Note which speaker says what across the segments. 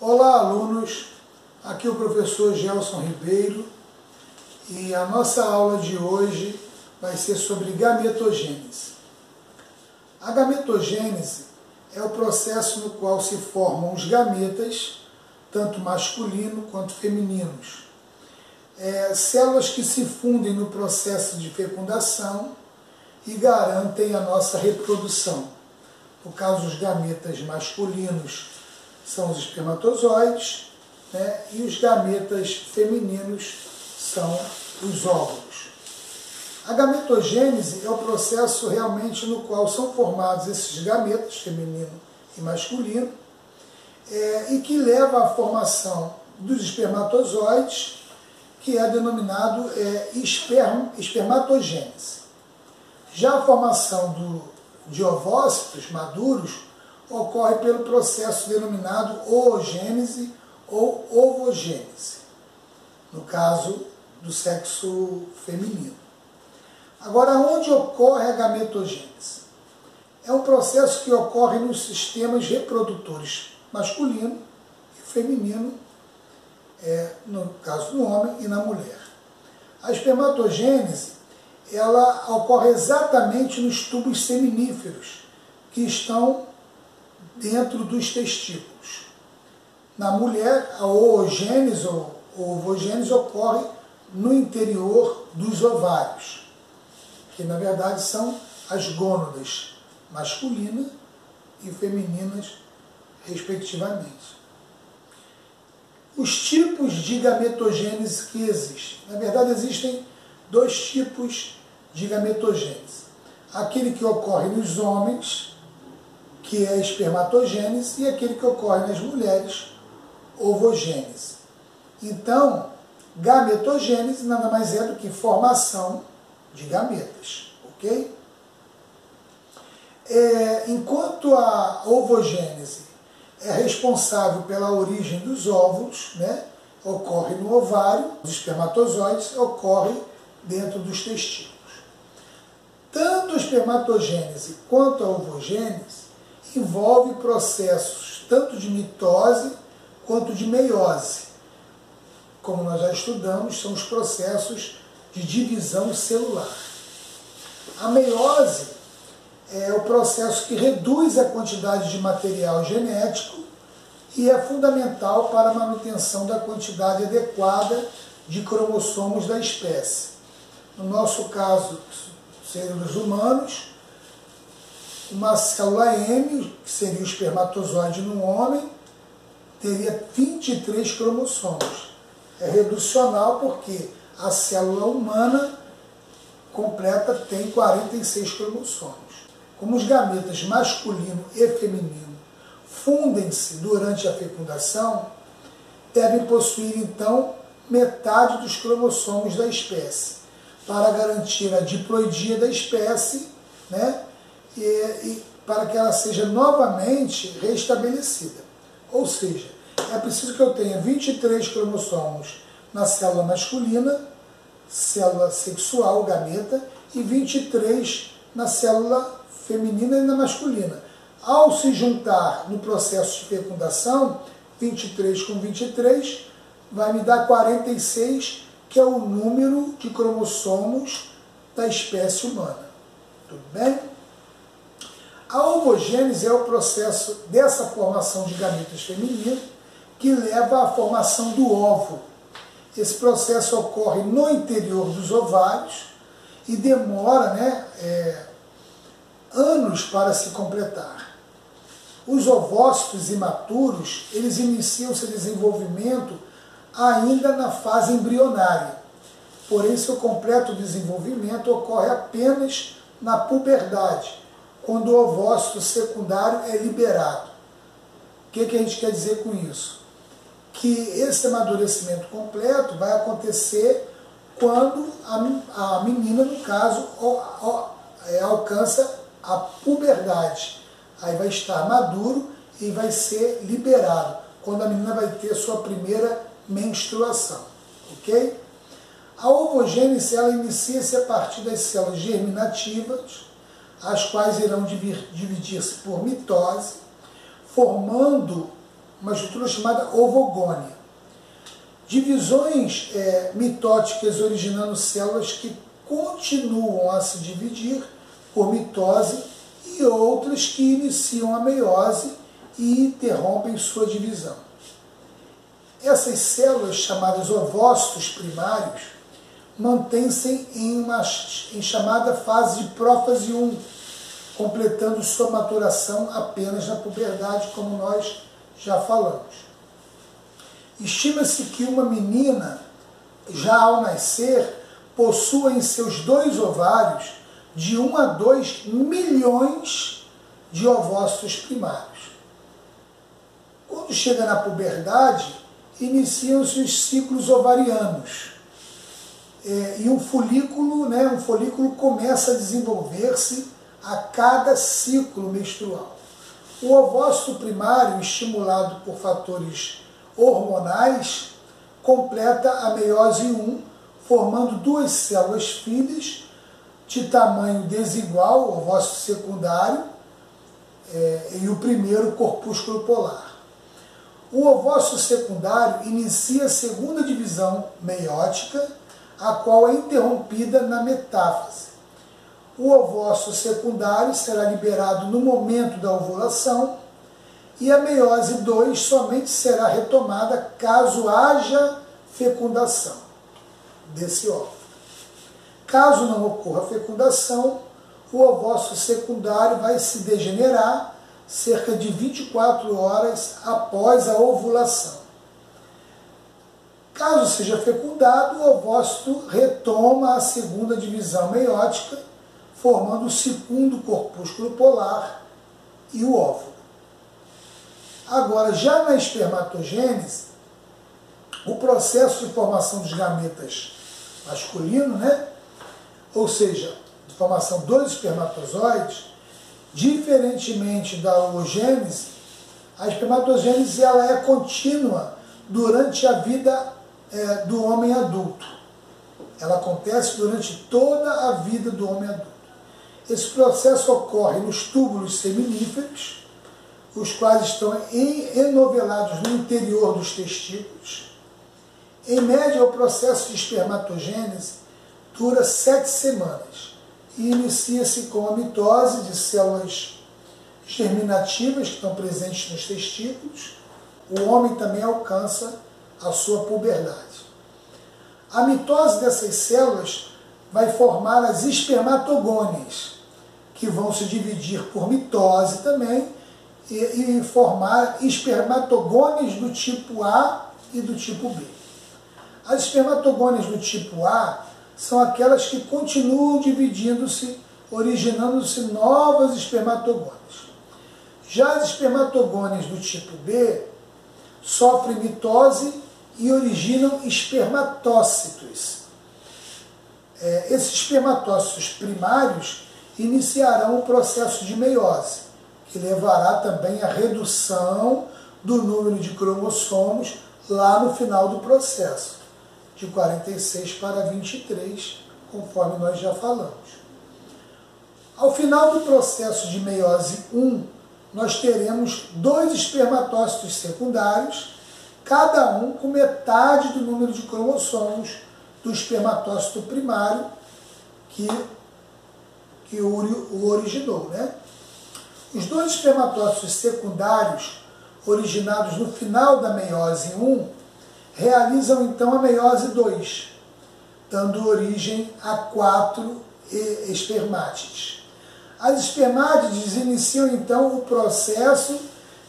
Speaker 1: Olá, alunos! Aqui é o professor Gelson Ribeiro e a nossa aula de hoje vai ser sobre gametogênese. A gametogênese é o processo no qual se formam os gametas, tanto masculino quanto femininos. Células que se fundem no processo de fecundação e garantem a nossa reprodução. No caso, os gametas masculinos são os espermatozoides, né? E os gametas femininos são os óvulos. A gametogênese é o processo realmente no qual são formados esses gametas, feminino e masculino, e que leva à formação dos espermatozoides, que é denominado espermatogênese. Já a formação de ovócitos maduros ocorre pelo processo denominado oogênese ou ovogênese, no caso do sexo feminino. Agora, onde ocorre a gametogênese? É um processo que ocorre nos sistemas reprodutores masculino e feminino, no caso do homem e na mulher. A espermatogênese ela ocorre exatamente nos tubos seminíferos, que estão dentro dos testículos. Na mulher, a oogênese ou ovogênese ocorre no interior dos ovários, que na verdade são as gônadas masculinas e femininas, respectivamente. Os tipos de gametogênese que existem. Na verdade, existem dois tipos de gametogênese. Aquele que ocorre nos homens, que é a espermatogênese, e aquele que ocorre nas mulheres, ovogênese. Então, gametogênese nada mais é do que formação de gametas, ok? Enquanto a ovogênese é responsável pela origem dos óvulos, né? Ocorre no ovário, os espermatozoides ocorre dentro dos testículos. Tanto a espermatogênese quanto a ovogênese envolve processos tanto de mitose quanto de meiose. Como nós já estudamos, são os processos de divisão celular. A meiose é o processo que reduz a quantidade de material genético e é fundamental para a manutenção da quantidade adequada de cromossomos da espécie. No nosso caso, seres humanos, uma célula M, que seria o espermatozoide no homem, teria 23 cromossomos. É reducional porque a célula humana completa tem 46 cromossomos. Como os gametas masculino e feminino fundem-se durante a fecundação, devem possuir então metade dos cromossomos da espécie, para garantir a diploidia da espécie, né? E para que ela seja novamente restabelecida. Ou seja, é preciso que eu tenha 23 cromossomos na célula masculina, célula sexual, gameta, e 23 na célula feminina e na masculina. Ao se juntar no processo de fecundação, 23 com 23, vai me dar 46, que é o número de cromossomos da espécie humana. Tudo bem? A ovogênese é o processo dessa formação de gametas femininos que leva à formação do óvulo. Esse processo ocorre no interior dos ovários e demora, anos para se completar. Os ovócitos imaturos, eles iniciam seu desenvolvimento ainda na fase embrionária. Porém, seu completo desenvolvimento ocorre apenas na puberdade, quando o ovócito secundário é liberado. O que a gente quer dizer com isso? Que esse amadurecimento completo vai acontecer quando a menina, no caso, alcança a puberdade. Aí vai estar maduro e vai ser liberado, quando a menina vai ter sua primeira menstruação. Ok? A ovogênese ela inicia-se a partir das células germinativas, as quais irão dividir-se por mitose, formando uma estrutura chamada ovogônia. Divisões mitóticas originando células que continuam a se dividir por mitose e outras que iniciam a meiose e interrompem sua divisão. Essas células, chamadas ovócitos primários, mantêm-se em chamada fase de prófase 1, completando sua maturação apenas na puberdade, como nós já falamos. Estima-se que uma menina, já ao nascer, possua em seus 2 ovários de 1 a 2 milhões de ovócitos primários. Quando chega na puberdade, iniciam-se os ciclos ovarianos. E um folículo começa a desenvolver-se a cada ciclo menstrual. O ovócito primário, estimulado por fatores hormonais, completa a meiose 1, formando 2 células filhas de tamanho desigual, o ovócito secundário e o primeiro corpúsculo polar. O ovócito secundário inicia a segunda divisão meiótica, a qual é interrompida na metáfase. O ovócito secundário será liberado no momento da ovulação e a meiose 2 somente será retomada caso haja fecundação desse óvulo. Caso não ocorra fecundação, o ovócito secundário vai se degenerar cerca de 24 horas após a ovulação. Caso seja fecundado, o ovócito retoma a segunda divisão meiótica, formando o segundo corpúsculo polar e o óvulo. Agora, já na espermatogênese, o processo de formação dos gametas masculino, ou seja, de formação dos espermatozoides, diferentemente da oogênese, a espermatogênese ela é contínua durante a vida do homem adulto. Ela acontece durante toda a vida do homem adulto. Esse processo ocorre nos túbulos seminíferos, os quais estão enovelados no interior dos testículos. Em média, o processo de espermatogênese dura 7 semanas e inicia-se com a mitose de células germinativas que estão presentes nos testículos. O homem também alcança a sua puberdade. A mitose dessas células vai formar as espermatogônias, que vão se dividir por mitose também e formar espermatogônias do tipo A e do tipo B. As espermatogônias do tipo A são aquelas que continuam dividindo-se, originando-se novas espermatogônias. Já as espermatogônias do tipo B sofrem mitose e originam espermatócitos. Esses espermatócitos primários iniciarão o processo de meiose, que levará também à redução do número de cromossomos lá no final do processo, de 46 para 23, conforme nós já falamos. Ao final do processo de meiose 1, nós teremos 2 espermatócitos secundários, cada um com metade do número de cromossomos do espermatócito primário que o originou. Os 2 espermatócitos secundários, originados no final da meiose 1, realizam então a meiose 2, dando origem a 4 espermátides. As espermátides iniciam então o processo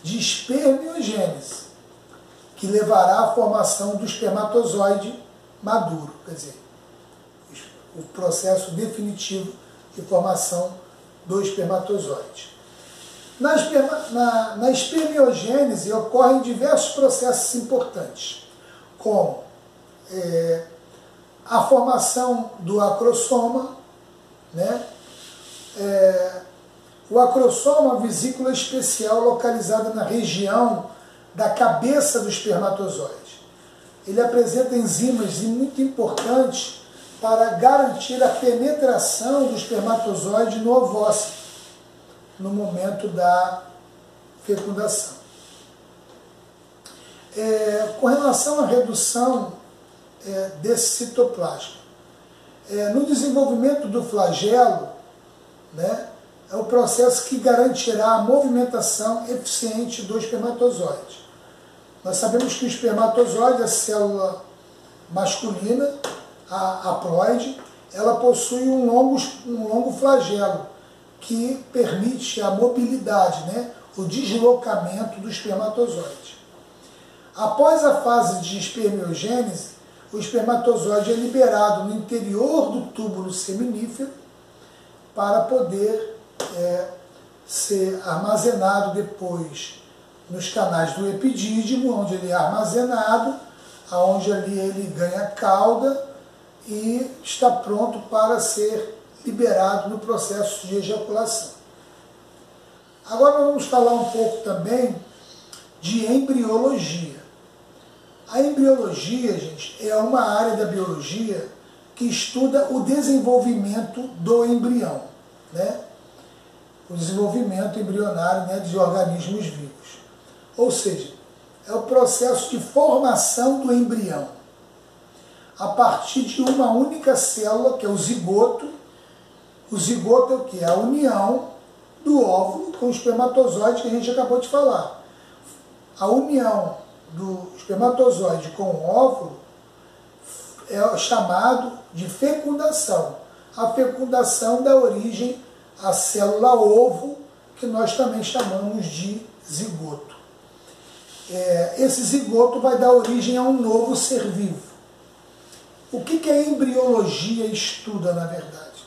Speaker 1: de espermiogênese, que levará à formação do espermatozoide maduro, quer dizer, o processo definitivo de formação do espermatozoide. Na espermiogênese ocorrem diversos processos importantes, como a formação do acrosoma, o acrosoma é uma vesícula especial localizada na região da cabeça do espermatozoide. Ele apresenta enzimas muito importantes para garantir a penetração do espermatozoide no ovócito, no momento da fecundação. Com relação à redução desse citoplasma, no desenvolvimento do flagelo, né, é o processo que garantirá a movimentação eficiente do espermatozoide. Nós sabemos que o espermatozoide, a célula masculina, a haploide, ela possui um longo flagelo que permite a mobilidade, né, o deslocamento do espermatozoide. Após a fase de espermiogênese, o espermatozoide é liberado no interior do túbulo seminífero para poder ser armazenado depois nos canais do epidídimo, onde ele é armazenado, onde ali ele ganha cauda e está pronto para ser liberado no processo de ejaculação. Agora vamos falar um pouco também de embriologia. A embriologia, gente, é uma área da biologia que estuda o desenvolvimento do embrião, né? O desenvolvimento embrionário, né, de organismos vivos. Ou seja, é o processo de formação do embrião a partir de uma única célula, que é o zigoto. O zigoto é o que? A união do óvulo com o espermatozoide que a gente acabou de falar. A união do espermatozoide com o óvulo é chamado de fecundação. A fecundação dá origem à célula ovo, que nós também chamamos de zigoto. Esse zigoto vai dar origem a um novo ser vivo. O que a embriologia estuda, na verdade?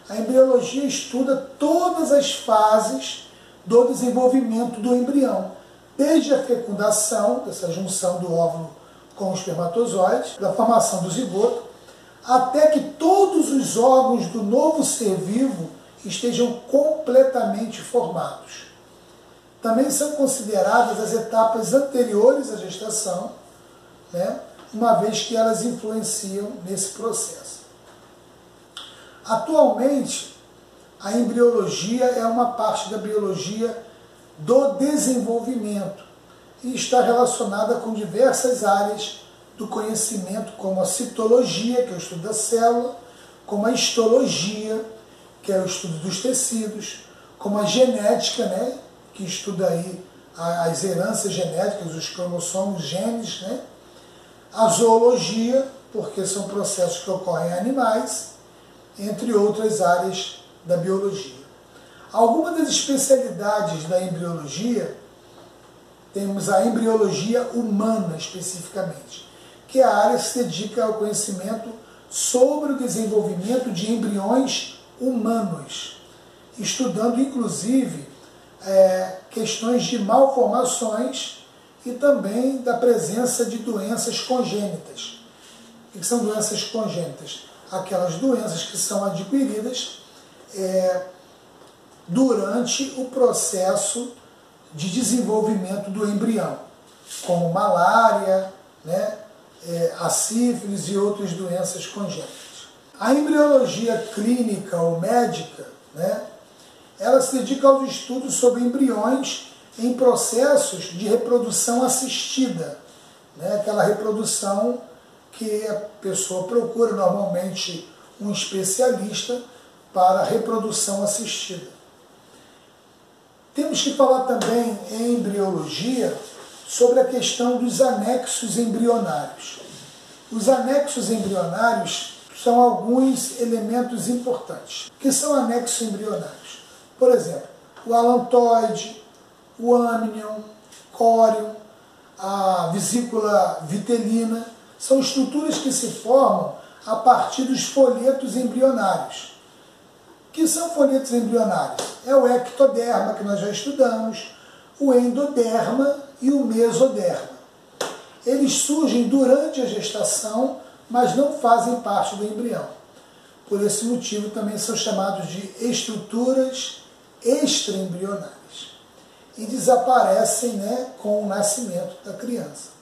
Speaker 1: A embriologia estuda todas as fases do desenvolvimento do embrião, desde a fecundação, dessa junção do óvulo com o espermatozoide, da formação do zigoto, até que todos os órgãos do novo ser vivo estejam completamente formados. Também são consideradas as etapas anteriores à gestação, né, uma vez que elas influenciam nesse processo. Atualmente, a embriologia é uma parte da biologia do desenvolvimento e está relacionada com diversas áreas do conhecimento, como a citologia, que é o estudo da célula, como a histologia, que é o estudo dos tecidos, como a genética, né, que estuda aí as heranças genéticas, os cromossomos, genes, né, a zoologia, porque são processos que ocorrem em animais, entre outras áreas da biologia. Algumas das especialidades da embriologia, temos a embriologia humana especificamente, que é a área que se dedica ao conhecimento sobre o desenvolvimento de embriões humanos, estudando inclusive questões de malformações e também da presença de doenças congênitas. O que são doenças congênitas? Aquelas doenças que são adquiridas durante o processo de desenvolvimento do embrião, como malária, né, a sífilis e outras doenças congênitas. A embriologia clínica ou médica, né, ela se dedica aos estudos sobre embriões em processos de reprodução assistida, né, aquela reprodução que a pessoa procura normalmente um especialista para reprodução assistida. Temos que falar também em embriologia sobre a questão dos anexos embrionários. Os anexos embrionários são alguns elementos importantes. O que são anexos embrionários? Por exemplo, o alantoide, o âmnion, córion, a vesícula vitelina, são estruturas que se formam a partir dos folhetos embrionários. O que são folhetos embrionários? É o ectoderma, que nós já estudamos, o endoderma e o mesoderma. Eles surgem durante a gestação, mas não fazem parte do embrião. Por esse motivo também são chamados de estruturas extraembrionárias. E desaparecem, né, com o nascimento da criança.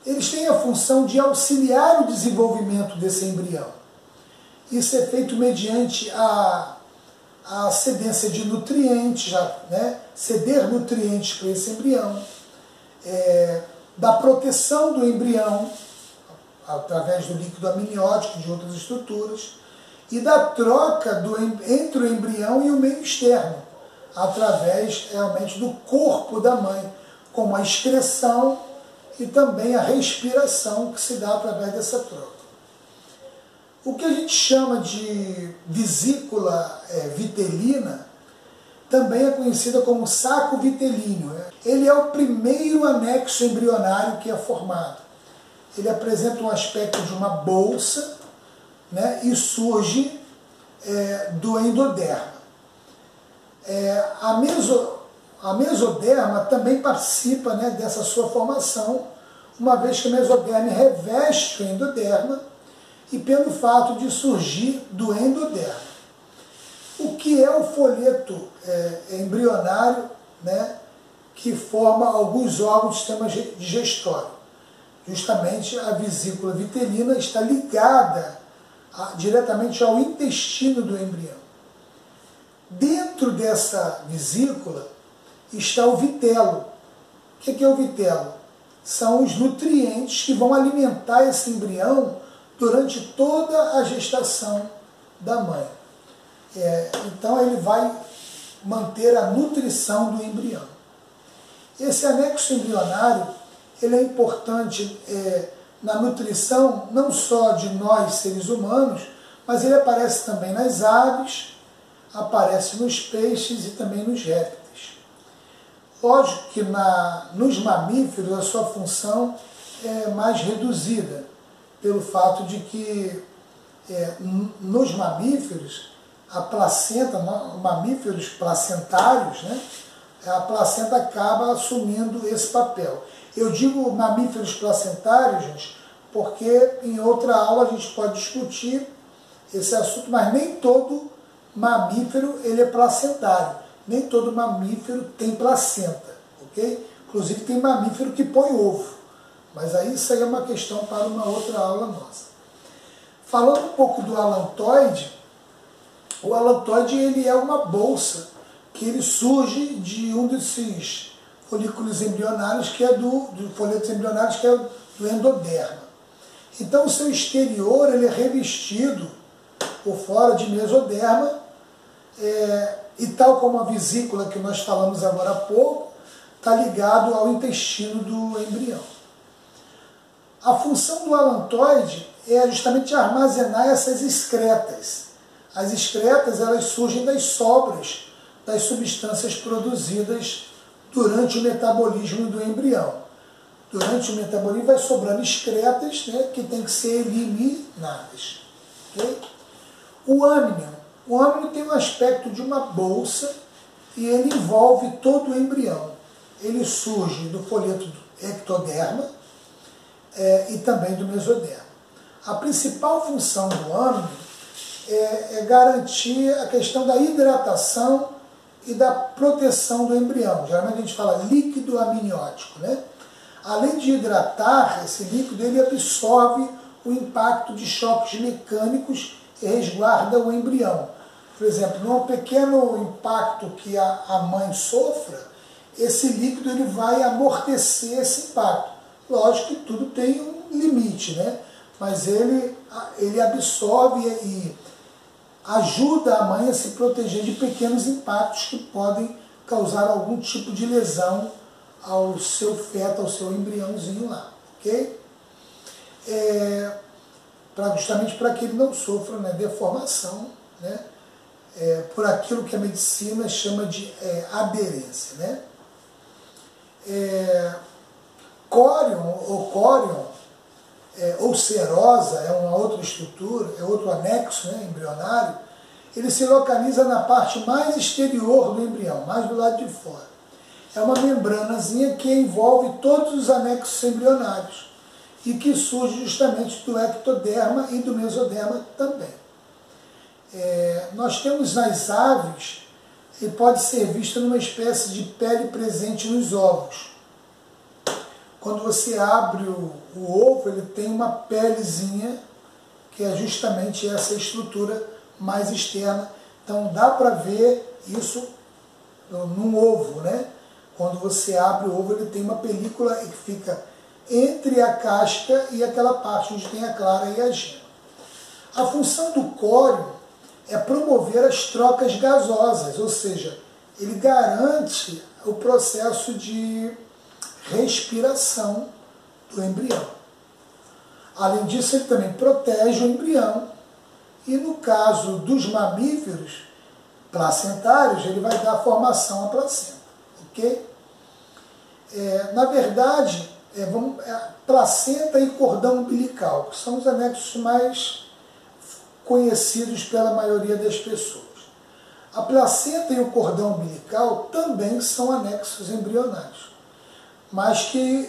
Speaker 1: Eles têm a função de auxiliar o desenvolvimento desse embrião. Isso é feito mediante a cedência de nutrientes, né? Ceder nutrientes para esse embrião, da proteção do embrião, através do líquido amniótico e de outras estruturas, e da troca entre o embrião e o meio externo, através realmente do corpo da mãe, como a excreção e também a respiração que se dá através dessa troca. O que a gente chama de vesícula vitelina também é conhecida como saco vitelíneo. Ele é o primeiro anexo embrionário que é formado. Ele apresenta um aspecto de uma bolsa, né, e surge do endoderma. A mesoderma também participa, né, dessa sua formação, uma vez que a mesoderma reveste o endoderma e pelo fato de surgir do endoderma. O que é o folheto embrionário, né, que forma alguns órgãos do sistema digestório? Justamente a vesícula vitelina está ligada diretamente ao intestino do embrião. Dentro dessa vesícula está o vitelo. O que é o vitelo? São os nutrientes que vão alimentar esse embrião durante toda a gestação da mãe. Então ele vai manter a nutrição do embrião. Esse anexo embrionário ele é importante na nutrição não só de nós seres humanos, mas ele aparece também nas aves, aparece nos peixes e também nos répteis. Lógico que nos mamíferos a sua função é mais reduzida, pelo fato de que nos mamíferos, a placenta, mamíferos placentários, né, a placenta acaba assumindo esse papel. Eu digo mamíferos placentários, gente, porque em outra aula a gente pode discutir esse assunto, mas nem todo mamífero ele é placentário. Nem todo mamífero tem placenta, ok? Inclusive tem mamífero que põe ovo, mas aí isso aí é uma questão para uma outra aula nossa. Falando um pouco do alantoide, o alantoide ele é uma bolsa que ele surge de um desses folículos embrionários, que é do folhetos embrionários, que é do endoderma. Então o seu exterior ele é revestido por fora de mesoderma, e tal como a vesícula que nós falamos agora há pouco, está ligado ao intestino do embrião. A função do alantoide é justamente armazenar essas excretas. As excretas elas surgem das sobras das substâncias produzidas durante o metabolismo do embrião. Durante o metabolismo vai sobrando excretas, né, que tem que ser eliminadas. Okay? O âmnion tem um aspecto de uma bolsa e ele envolve todo o embrião. Ele surge do folheto do ectoderma e também do mesoderma. A principal função do âmnion é garantir a questão da hidratação e da proteção do embrião. Geralmente a gente fala líquido amniótico, né? Além de hidratar, esse líquido ele absorve o impacto de choques mecânicos e resguarda o embrião. Por exemplo, num pequeno impacto que a mãe sofra, esse líquido ele vai amortecer esse impacto. Lógico que tudo tem um limite, né? Mas ele absorve e ajuda a mãe a se proteger de pequenos impactos que podem causar algum tipo de lesão ao seu feto, ao seu embriãozinho lá, ok? Justamente para que ele não sofra, né, deformação, né, por aquilo que a medicina chama de aderência, né? Córion ou serosa é uma outra estrutura, é outro anexo, né, embrionário. Ele se localiza na parte mais exterior do embrião, mais do lado de fora. É uma membranazinha que envolve todos os anexos embrionários e que surge justamente do ectoderma e do mesoderma também. Nós temos nas aves, ele pode ser visto numa espécie de pele presente nos ovos. Quando você abre o ovo, ele tem uma pelezinha, que é justamente essa estrutura mais externa. Então dá para ver isso num ovo, né? Quando você abre o ovo, ele tem uma película que fica entre a casca e aquela parte onde tem a clara e a gema. A função do córeo é promover as trocas gasosas, ou seja, ele garante o processo de respiração do embrião. Além disso, ele também protege o embrião e, no caso dos mamíferos placentários, ele vai dar formação à placenta. Ok? Na verdade, placenta e cordão umbilical, que são os anexos mais conhecidos pela maioria das pessoas. A placenta e o cordão umbilical também são anexos embrionários, mas que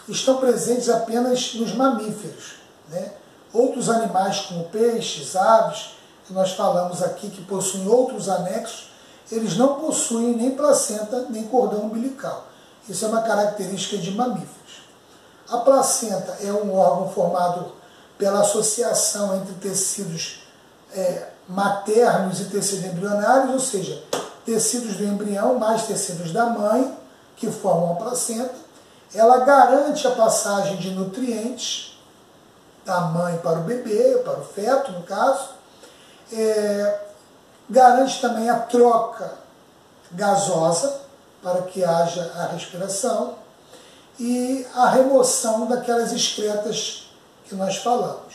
Speaker 1: estão presentes apenas nos mamíferos, né? Outros animais, como peixes, aves, que nós falamos aqui que possuem outros anexos, eles não possuem nem placenta nem cordão umbilical. Isso é uma característica de mamíferos. A placenta é um órgão formado pela associação entre tecidos maternos e tecidos embrionários, ou seja, tecidos do embrião mais tecidos da mãe, que formam a placenta. Ela garante a passagem de nutrientes da mãe para o bebê, para o feto, no caso. Garante também a troca gasosa, para que haja a respiração, e a remoção daquelas excretas que nós falamos,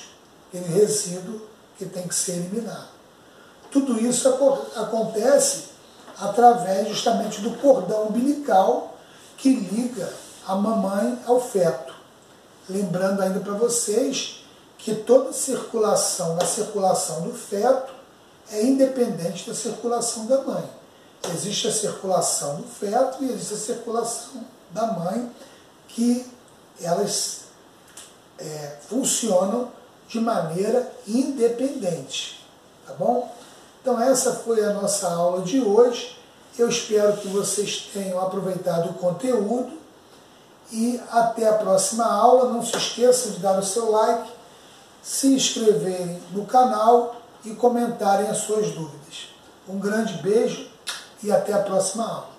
Speaker 1: aquele resíduo que tem que ser eliminado. Tudo isso acontece através justamente do cordão umbilical que liga a mamãe ao feto. Lembrando ainda para vocês que toda a circulação do feto é independente da circulação da mãe. Existe a circulação do feto e existe a circulação da mãe, que elas funcionam de maneira independente, tá bom? Então essa foi a nossa aula de hoje. Eu espero que vocês tenham aproveitado o conteúdo e até a próxima aula. Não se esqueçam de dar o seu like, se inscreverem no canal e comentarem as suas dúvidas. Um grande beijo e até a próxima aula.